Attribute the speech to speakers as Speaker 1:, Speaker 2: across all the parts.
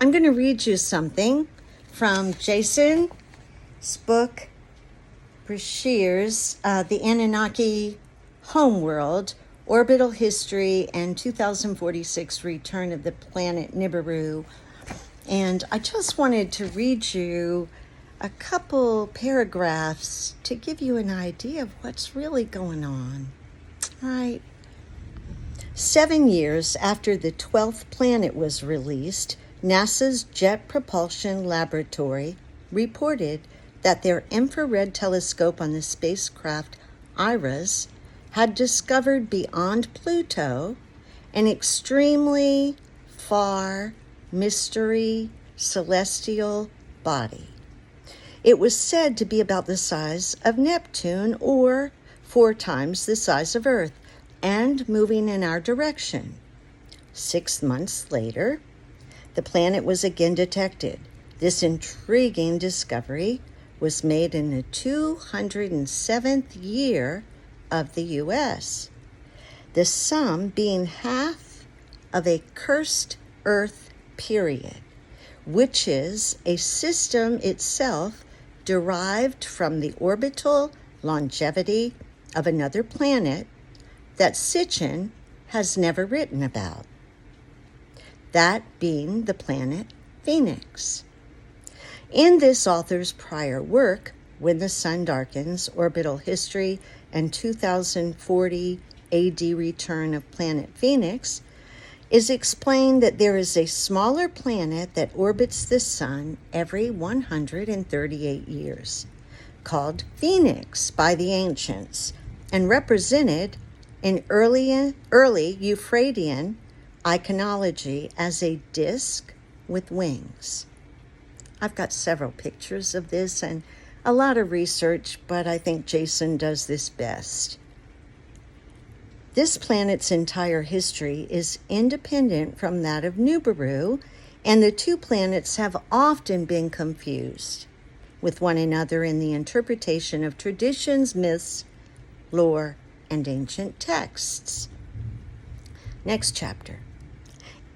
Speaker 1: I'm going to read you something from Jason's book, Brashear's The Anunnaki Homeworld, Orbital History, and 2046 Return of the Planet Niburu. And I just wanted to read you a couple paragraphs to give you an idea of what's really going on. All right. 7 years after the 12th planet was released, NASA's Jet Propulsion Laboratory reported that their infrared telescope on the spacecraft Archaix had discovered beyond Pluto an extremely far mystery celestial body. It was said to be about the size of Neptune, or 4 times the size of Earth, and moving in our direction. 6 months later, the planet was again detected. This intriguing discovery was made in the 207th year of the U.S., the sum being half of a cursed Earth period, which is a system itself derived from the orbital longevity of another planet that Sitchin has never written about, that being the planet Phoenix. In this author's prior work, When the Sun Darkens, Orbital History, and 2040 AD Return of Planet Phoenix, is explained that there is a smaller planet that orbits the Sun every 138 years, called Phoenix by the ancients, and represented in early Euphratean iconology as a disk with wings. I've got several pictures of this and a lot of research, but I think Jason does this best. This planet's entire history is independent from that of Niburu, and the two planets have often been confused with one another in the interpretation of traditions, myths, lore, and ancient texts. Next chapter.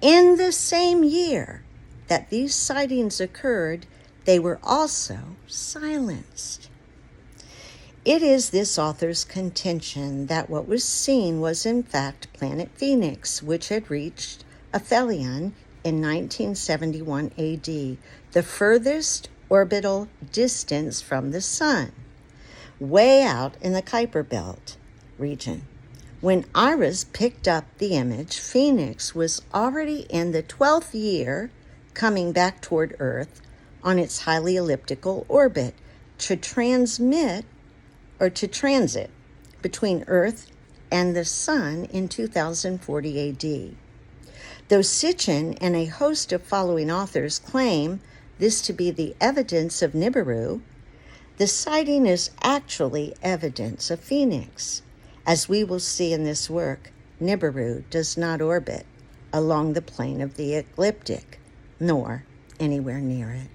Speaker 1: In the same year that these sightings occurred, they were also silenced. It is this author's contention that what was seen was in fact planet Phoenix, which had reached aphelion in 1971 AD, the furthest orbital distance from the Sun, way out in the Kuiper Belt region. When Archaix picked up the image, Phoenix was already in the 12th year, coming back toward Earth on its highly elliptical orbit to transit between Earth and the Sun in 2040 AD. Though Sitchin and a host of following authors claim this to be the evidence of Niburu, the sighting is actually evidence of Phoenix. As we will see in this work, Niburu does not orbit along the plane of the ecliptic, nor anywhere near it.